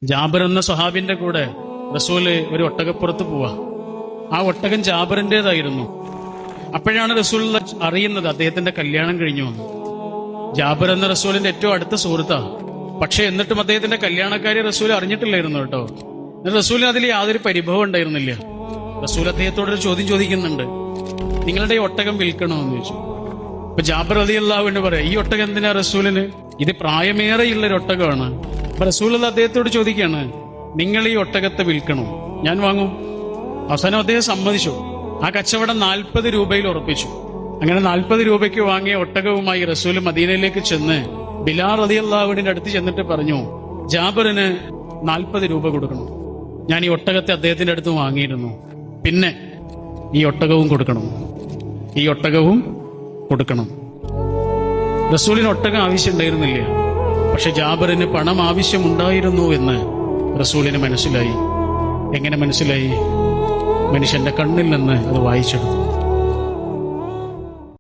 ജാബിർ എന്ന സ്വഹാബിന്റെ കൂടെ റസൂല് ഒരു ഒട്ടകപ്പുറത്ത് പോവാ. ആ ഒട്ടകം ജാബിറിന്റേതായിരുന്നു. അപ്പോഴാണ് റസൂൽ അറിയുന്നത് അദ്ദേഹത്തിന്റെ കല്യാണം കഴിഞ്ഞു വന്നു. ജാബിർ എന്ന റസൂലിന്റെ ഏറ്റവും അടുത്ത സുഹൃത്താ. പക്ഷെ എന്നിട്ടും അദ്ദേഹത്തിന്റെ കല്യാണക്കാരി റസൂൽ അറിഞ്ഞിട്ടില്ലായിരുന്നു കേട്ടോ. റസൂലിന് അതിൽ യാതൊരു പരിഭവം ഉണ്ടായിരുന്നില്ല. റസൂൽ അദ്ദേഹത്തോടൊരു ചോദ്യം ചോദിക്കുന്നുണ്ട്, നിങ്ങളുടെ ഈ ഒട്ടകം വിൽക്കണമെന്ന് ചോദിച്ചു. അപ്പൊ ജാബിർ റളിയല്ലാഹു അൻഹു പറയാം, ഈ ഒട്ടകം എന്തിനാ റസൂലിന്? ഇത് പ്രായമേറെയുള്ള ഒരു ഒട്ടകമാണ്. അപ്പൊ റസൂൽ അദ്ദേഹത്തോട് ചോദിക്കാണ്, നിങ്ങൾ ഈ ഒട്ടകത്തെ വിൽക്കണോ? ഞാൻ വാങ്ങും. അവസാനം അദ്ദേഹം സമ്മതിച്ചു. ആ കച്ചവടം 40 രൂപയിൽ ഉറപ്പിച്ചു. അങ്ങനെ 40 രൂപയ്ക്ക് വാങ്ങിയ ഒട്ടകവുമായി റസൂൽ മദീനയിലേക്ക് ചെന്ന് ബിലാൽ റളിയല്ലാഹു അൻഹുവിന്റെ അടുത്ത് ചെന്നിട്ട് പറഞ്ഞു, ജാബിറിന് 40 രൂപ കൊടുക്കണം. ഞാൻ ഈ ഒട്ടകത്തെ അദ്ദേഹത്തിന്റെ അടുത്ത് വാങ്ങിയിരുന്നു. പിന്നെ ഈ ഒട്ടകവും കൊടുക്കണം, ഈ ഒട്ടകവും കൊടുക്കണം. റസൂലിന് ഒട്ടകം ആവശ്യമുണ്ടായിരുന്നില്ല. പക്ഷെ ജാബിറിന് പണം ആവശ്യമുണ്ടായിരുന്നു എന്ന് റസൂലിന് മനസ്സിലായി. എങ്ങനെ മനസ്സിലായി? മനുഷ്യന്റെ കണ്ണിൽ നിന്ന് അത് വായിച്ചെടുത്തു.